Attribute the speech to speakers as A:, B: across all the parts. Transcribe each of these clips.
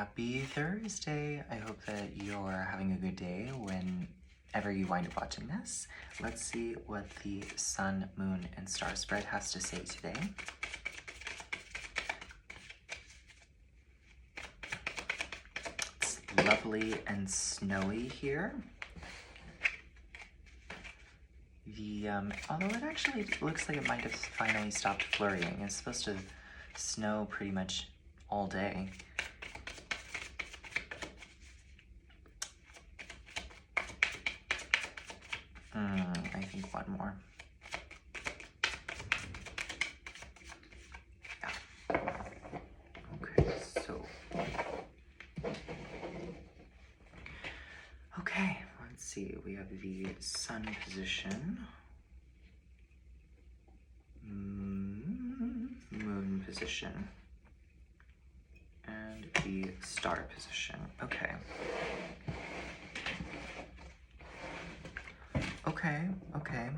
A: Happy Thursday! I hope that you're having a good day whenever you wind up watching this. Let's see what the sun, moon, and star spread has to say today. It's lovely and snowy here. Although it actually looks like it might have finally stopped flurrying. It's supposed to snow pretty much all day. I think one more. Yeah. Okay, so. Okay, let's see. We have the sun position, moon position, and the star position. Okay. Okay.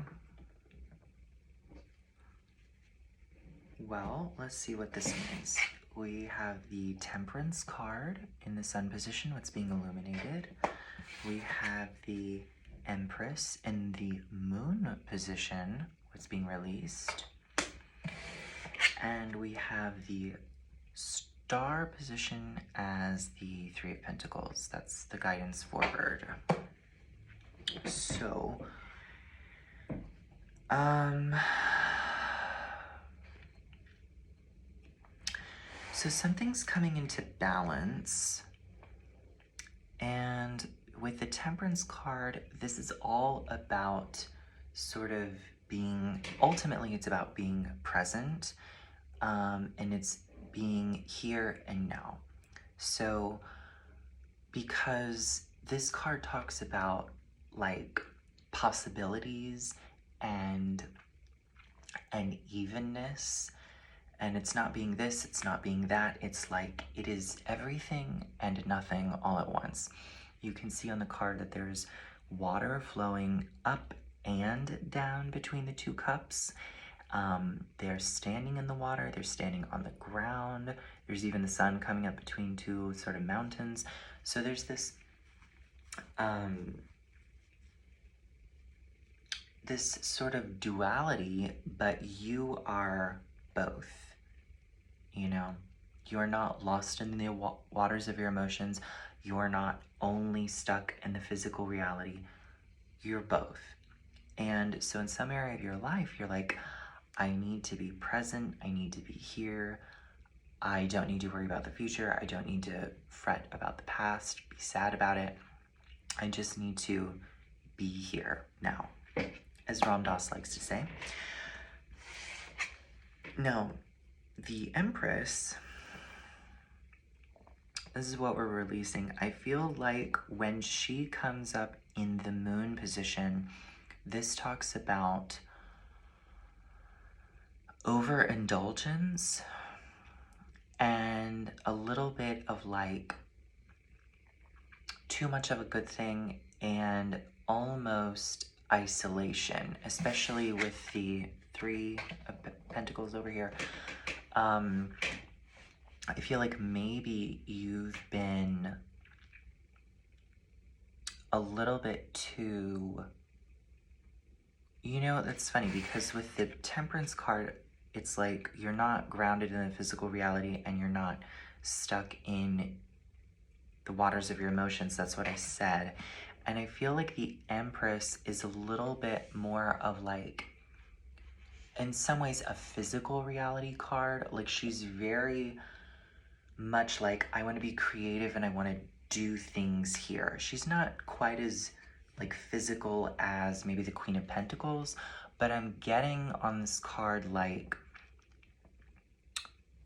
A: Well, let's see what this means. We have the Temperance card in the sun position, what's being illuminated. We have the Empress in the moon position, what's being released. And we have the star position as the Three of Pentacles. That's the guidance forward. So, so something's coming into balance, and with the Temperance card, this is all about sort of being, ultimately it's about being present, and it's being here and now. So, because this card talks about like possibilities and evenness, and it's not being this, it's not being that, it's like it is everything and nothing all at once. You can see on the card that there's water flowing up and down between the two cups. They're standing in the water, they're standing on the ground, there's even the sun coming up between two sort of mountains. So there's this this sort of duality, but you are both, you know? You're not lost in the waters of your emotions. You're not only stuck in the physical reality. You're both. And so in some area of your life, you're like, I need to be present. I need to be here. I don't need to worry about the future. I don't need to fret about the past, be sad about it. I just need to be here now, as Ram Dass likes to say. Now, the Empress, this is what we're releasing. I feel like when she comes up in the moon position, this talks about overindulgence and a little bit of like too much of a good thing and almost isolation, especially with the Three of Pentacles over here. I feel like maybe you've been a little bit too, you know, that's funny because with the Temperance card, it's like you're not grounded in the physical reality and you're not stuck in the waters of your emotions. That's what I said. And I feel like the Empress is a little bit more of like, in some ways, a physical reality card. Like she's very much like, I want to be creative and I want to do things here. She's not quite as like physical as maybe the Queen of Pentacles, but I'm getting on this card like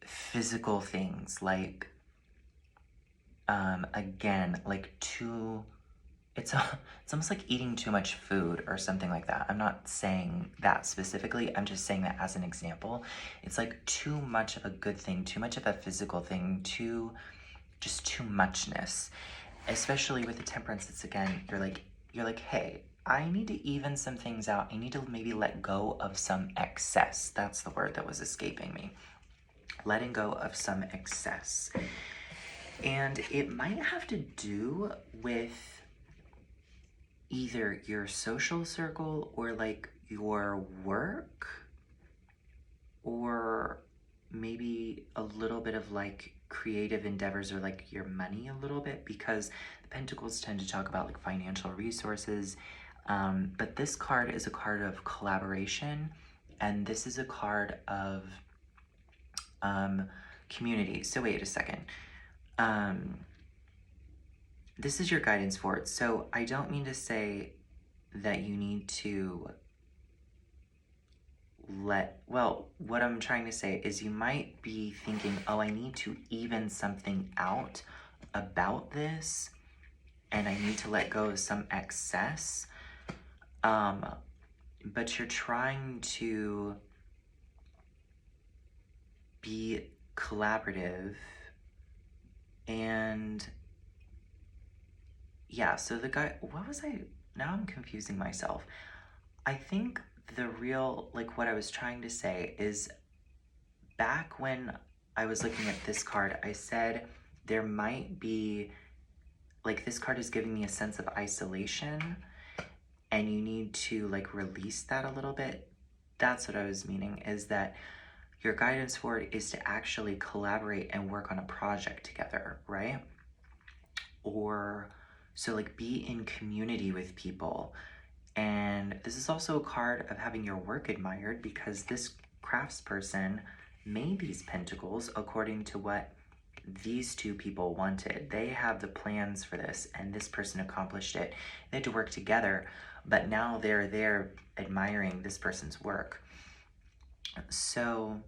A: physical things, like again, like it's almost like eating too much food or something like that. I'm not saying that specifically, I'm just saying that as an example. It's like too much of a good thing, too much of a physical thing, just too muchness. Especially with the Temperance, it's again, you're like, hey, I need to even some things out. I need to maybe let go of some excess. That's the word that was escaping me. Letting go of some excess. And it might have to do with either your social circle or like your work, or maybe a little bit of like creative endeavors or like your money a little bit, because the Pentacles tend to talk about like financial resources. But this card is a card of collaboration, and this is a card of community. So wait a second. This is your guidance for it. So I don't mean to say that you need to what I'm trying to say is you might be thinking, oh, I need to even something out about this, and I need to let go of some excess. But you're trying to be collaborative, and yeah, so the guy, now I'm confusing myself. I think the real, like what I was trying to say is, back when I was looking at this card, I said there might be, like, this card is giving me a sense of isolation, and you need to like release that a little bit. That's what I was meaning, is that your guidance for it is to actually collaborate and work on a project together, right? Or so like be in community with people. And this is also a card of having your work admired, because this craftsperson made these pentacles according to what these two people wanted. They have the plans for this, and this person accomplished it. They had to work together, but now they're there admiring this person's work. So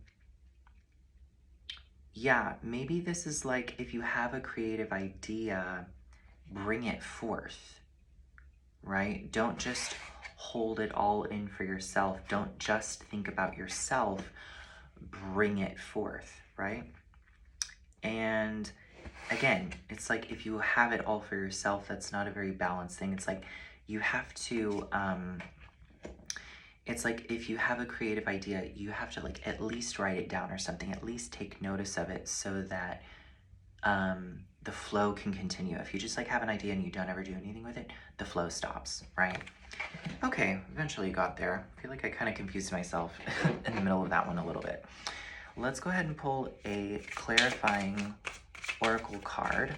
A: yeah, maybe this is like, if you have a creative idea, bring it forth, right? Don't just hold it all in for yourself. Don't just think about yourself. Bring it forth, right? And again, it's like if you have it all for yourself, that's not a very balanced thing. It's like you have to, it's like if you have a creative idea, you have to like at least write it down or something, at least take notice of it, so that the flow can continue. If you just like have an idea and you don't ever do anything with it, the flow stops, right? Okay, eventually got there. I feel like I kind of confused myself in the middle of that one a little bit. Let's go ahead and pull a clarifying oracle card.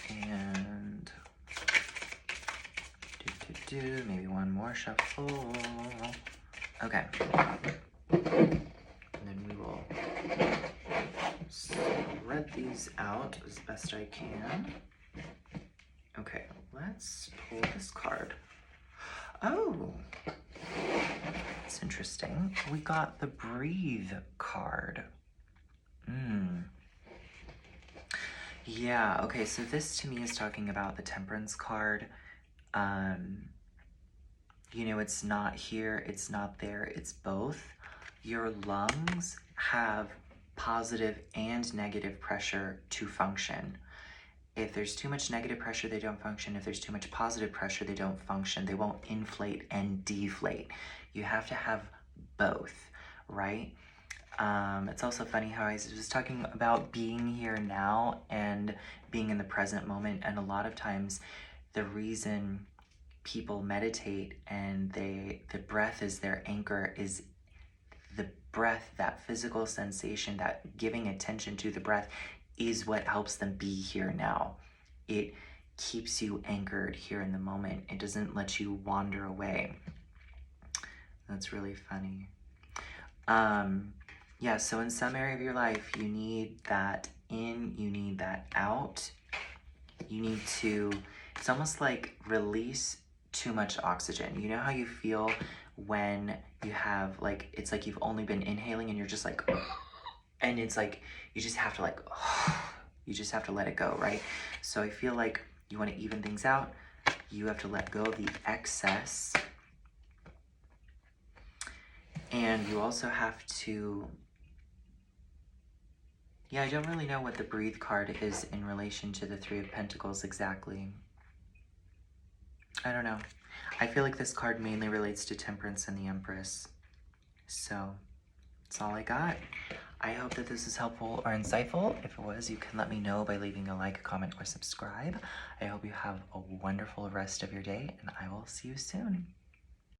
A: And maybe one more shuffle. Okay. And then we will spread these out as best I can. Okay, let's pull this card. Oh, it's interesting. We got the Breathe card. Yeah, okay, so this to me is talking about the Temperance card. You know, it's not here, it's not there, it's both. Your lungs have positive and negative pressure to function. If there's too much negative pressure, they don't function. If there's too much positive pressure, they don't function. They won't inflate and deflate. You have to have both, right? It's also funny how I was talking about being here now and being in the present moment, and a lot of times the reason people meditate and the breath is their anchor is the breath, that physical sensation, that giving attention to the breath is what helps them be here now. It keeps you anchored here in the moment. It doesn't let you wander away. That's really funny. Yeah, so in some area of your life, you need that in, you need that out. You need to, it's almost like release too much oxygen. You know how you feel when you have like, it's like you've only been inhaling and you're just like, and it's like, you just have to like, you just have to let it go, right? So I feel like you want to even things out. You have to let go of the excess. And you also have to, yeah, I don't really know what the Breathe card is in relation to the Three of Pentacles exactly. I don't know. I feel like this card mainly relates to Temperance and the Empress. So that's all I got. I hope that this is helpful or insightful. If it was, you can let me know by leaving a like, comment, or subscribe. I hope you have a wonderful rest of your day, and I will see you soon.